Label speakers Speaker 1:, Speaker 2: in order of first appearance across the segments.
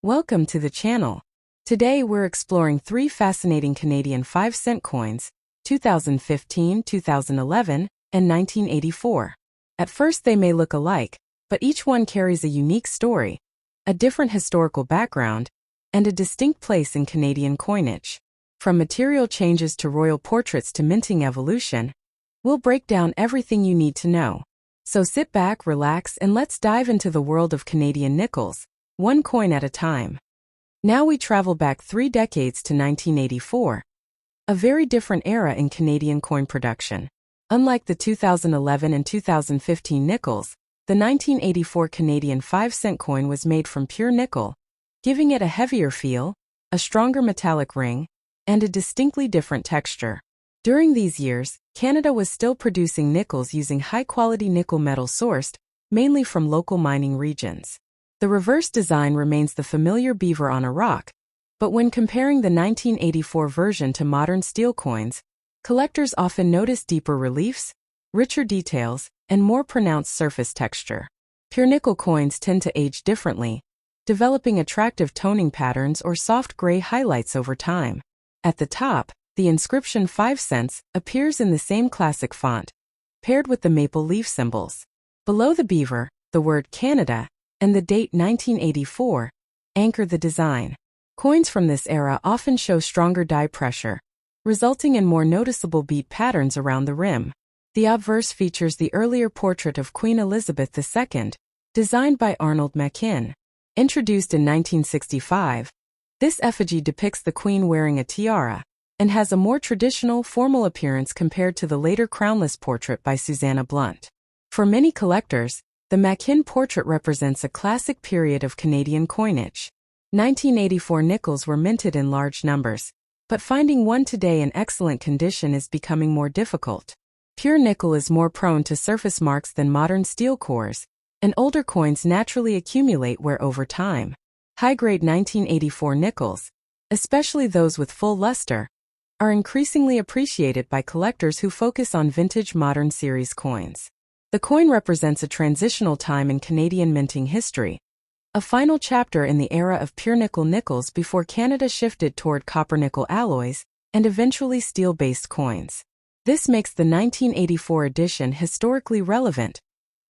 Speaker 1: Welcome to the channel. Today we're exploring three fascinating Canadian 5-cent coins, 2015, 2011, and 1984. At first they may look alike, but each one carries a unique story, a different historical background, and a distinct place in Canadian coinage. From material changes to royal portraits to minting evolution, we'll break down everything you need to know. So sit back, relax, and let's dive into the world of Canadian nickels, one coin at a time. Now we travel back 3 decades to 1984, a very different era in Canadian coin production. Unlike the 2011 and 2015 nickels, the 1984 Canadian 5-cent coin was made from pure nickel, giving it a heavier feel, a stronger metallic ring, and a distinctly different texture. During these years, Canada was still producing nickels using high-quality nickel metal sourced, mainly from local mining regions. The reverse design remains the familiar beaver on a rock, but when comparing the 1984 version to modern steel coins, collectors often notice deeper reliefs, richer details, and more pronounced surface texture. Pure nickel coins tend to age differently, developing attractive toning patterns or soft gray highlights over time. At the top, the inscription 5 cents appears in the same classic font, paired with the maple leaf symbols. Below the beaver, the word Canada and the date 1984 anchor the design. Coins from this era often show stronger die pressure, resulting in more noticeable beat patterns around the rim. The obverse features the earlier portrait of Queen Elizabeth II, designed by Arnold Machin. Introduced in 1965, this effigy depicts the Queen wearing a tiara and has a more traditional, formal appearance compared to the later crownless portrait by Susanna Blunt. For many collectors, the Machin portrait represents a classic period of Canadian coinage. 1984 nickels were minted in large numbers, but finding one today in excellent condition is becoming more difficult. Pure nickel is more prone to surface marks than modern steel cores, and older coins naturally accumulate wear over time. High-grade 1984 nickels, especially those with full luster, are increasingly appreciated by collectors who focus on vintage modern series coins. The coin represents a transitional time in Canadian minting history, a final chapter in the era of pure nickel nickels before Canada shifted toward copper-nickel alloys and eventually steel-based coins. This makes the 1984 edition historically relevant,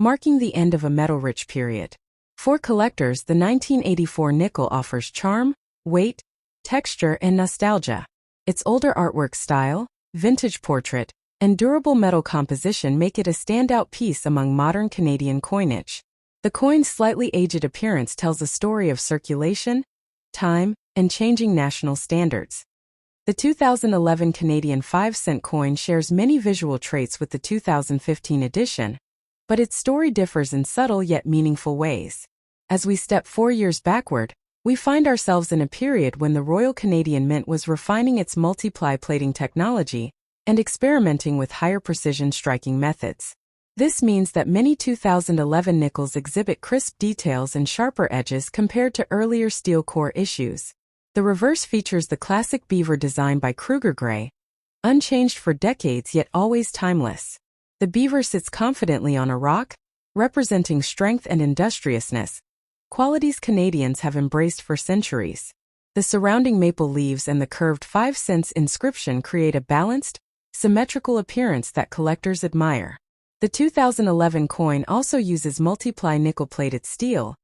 Speaker 1: marking the end of a metal-rich period. For collectors, the 1984 nickel offers charm, weight, texture, and nostalgia. Its older artwork style, vintage portrait, and durable metal composition make it a standout piece among modern Canadian coinage. The coin's slightly aged appearance tells a story of circulation, time, and changing national standards. The 2011 Canadian 5-cent coin shares many visual traits with the 2015 edition, but its story differs in subtle yet meaningful ways. As we step 4 years backward, we find ourselves in a period when the Royal Canadian Mint was refining its multiply plating technology and experimenting with higher precision striking methods. This means that many 2011 nickels exhibit crisp details and sharper edges compared to earlier steel core issues. The reverse features the classic beaver design by Kruger Gray, unchanged for decades yet always timeless. The beaver sits confidently on a rock, representing strength and industriousness, qualities Canadians have embraced for centuries. The surrounding maple leaves and the curved 5 cents inscription create a balanced, symmetrical appearance that collectors admire. The 2011 coin also uses multiply nickel-plated steel,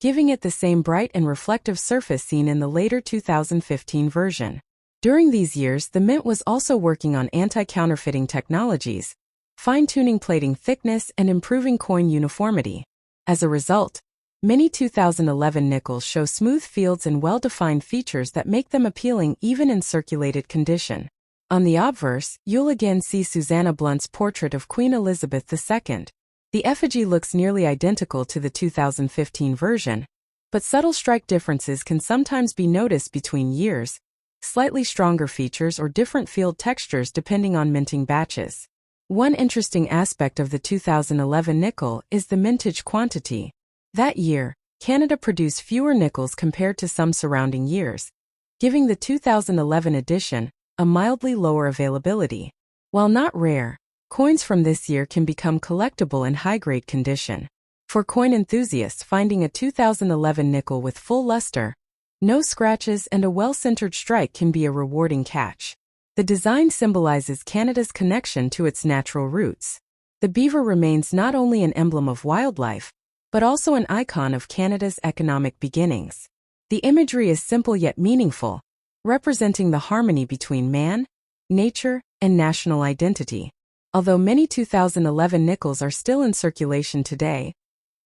Speaker 1: giving it the same bright and reflective surface seen in the later 2015 version. During these years, the Mint was also working on anti-counterfeiting technologies, fine-tuning plating thickness and improving coin uniformity. As a result, many 2011 nickels show smooth fields and well-defined features that make them appealing even in circulated condition. On the obverse, you'll again see Susanna Blunt's portrait of Queen Elizabeth II. The effigy looks nearly identical to the 2015 version, but subtle strike differences can sometimes be noticed between years, slightly stronger features or different field textures depending on minting batches. One interesting aspect of the 2011 nickel is the mintage quantity. That year, Canada produced fewer nickels compared to some surrounding years, giving the 2011 edition a mildly lower availability. While not rare, coins from this year can become collectible in high-grade condition. For coin enthusiasts, finding a 2011 nickel with full luster, No scratches and a well-centered strike can be a rewarding catch. The design symbolizes Canada's connection to its natural roots. The beaver remains not only an emblem of wildlife, but also an icon of Canada's economic beginnings. The imagery is simple yet meaningful, representing the harmony between man, nature, and national identity. Although many 2011 nickels are still in circulation today,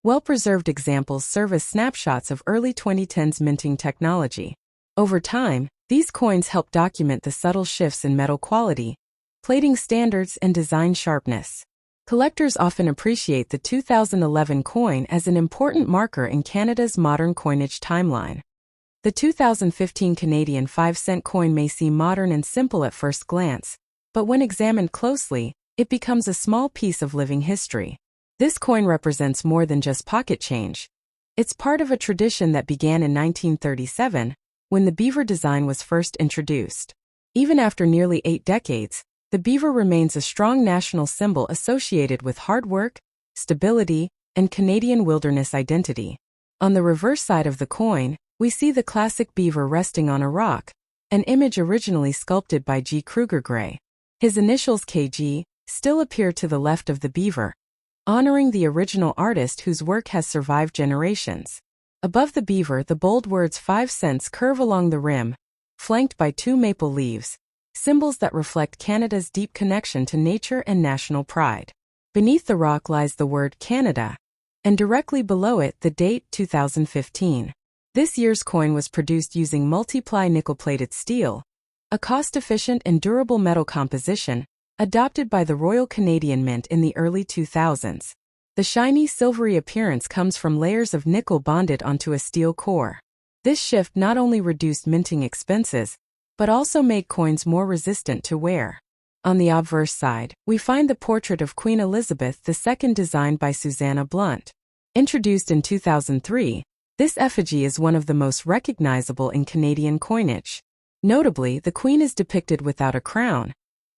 Speaker 1: well-preserved examples serve as snapshots of early 2010s minting technology. Over time, these coins help document the subtle shifts in metal quality, plating standards, and design sharpness. Collectors often appreciate the 2011 coin as an important marker in Canada's modern coinage timeline. The 2015 Canadian 5-cent coin may seem modern and simple at first glance, but when examined closely, it becomes a small piece of living history. This coin represents more than just pocket change. It's part of a tradition that began in 1937, when the beaver design was first introduced. Even after nearly 8 decades, the beaver remains a strong national symbol associated with hard work, stability, and Canadian wilderness identity. On the reverse side of the coin, we see the classic beaver resting on a rock, an image originally sculpted by G. Kruger Gray. His initials KG still appear to the left of the beaver, honoring the original artist whose work has survived generations. Above the beaver, the bold words 5 cents curve along the rim, flanked by 2 maple leaves, symbols that reflect Canada's deep connection to nature and national pride. Beneath the rock lies the word Canada, and directly below it the date 2015. This year's coin was produced using multiply nickel-plated steel, a cost-efficient and durable metal composition adopted by the Royal Canadian Mint in the early 2000s. The shiny silvery appearance comes from layers of nickel bonded onto a steel core. This shift not only reduced minting expenses, but also made coins more resistant to wear. On the obverse side, we find the portrait of Queen Elizabeth II designed by Susanna Blunt. Introduced in 2003, this effigy is one of the most recognizable in Canadian coinage. Notably, the Queen is depicted without a crown,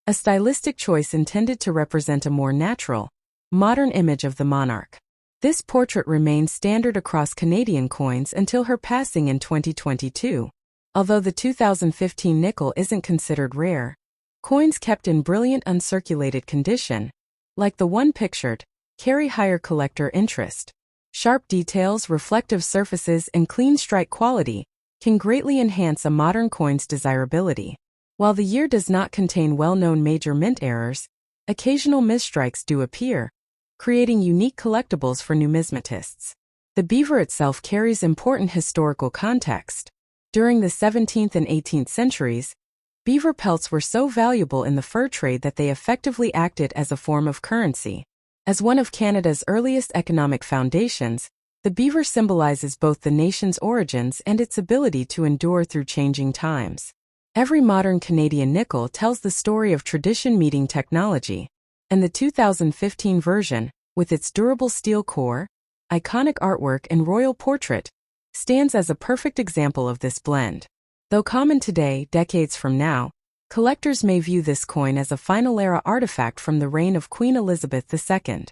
Speaker 1: a stylistic choice intended to represent a more natural, modern image of the monarch. This portrait remains standard across Canadian coins until her passing in 2022. Although the 2015 nickel isn't considered rare, coins kept in brilliant uncirculated condition, like the one pictured, carry higher collector interest. Sharp details, reflective surfaces, and clean strike quality can greatly enhance a modern coin's desirability. While the year does not contain well-known major mint errors, occasional misstrikes do appear, creating unique collectibles for numismatists. The beaver itself carries important historical context. During the 17th and 18th centuries, beaver pelts were so valuable in the fur trade that they effectively acted as a form of currency. As one of Canada's earliest economic foundations, the beaver symbolizes both the nation's origins and its ability to endure through changing times. Every modern Canadian nickel tells the story of tradition meeting technology, and the 2015 version, with its durable steel core, iconic artwork, and royal portrait, stands as a perfect example of this blend. Though common today, decades from now, collectors may view this coin as a final era artifact from the reign of Queen Elizabeth II.